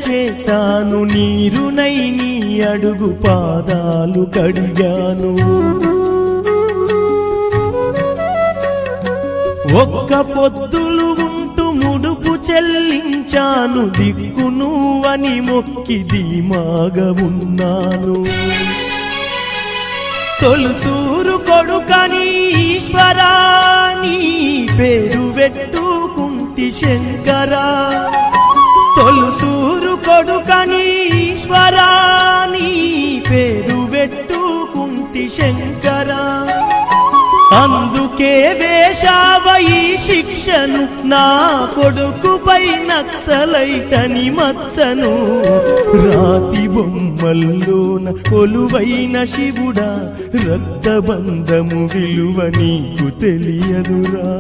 చేశాను, నీరునై నీ అడుగు పాదాలు కడిగాను. ఒక్క పొద్దులు ఉంటూ ముడుపు చెల్లించాను, దిక్కు నువ్వని మొక్కి ధీమాగా ఉన్నాను. తొలుసూరు కొడుకని ఈశ్వరా నీ పేరు పెట్టుకుంటి శంకరా, తొలుసూరు కొడుకని ఈశ్వరా నీ పేరు పెట్టుకుంటి శంకరా. అందుకే వేశావయి శిక్షను, నా కొడుకుపై నక్సలైటని మచ్చను. రాతి బొమ్మల్లోన కొలువైన శివుడా, రక్తబంధము విలువ నీకు తెలియదురా.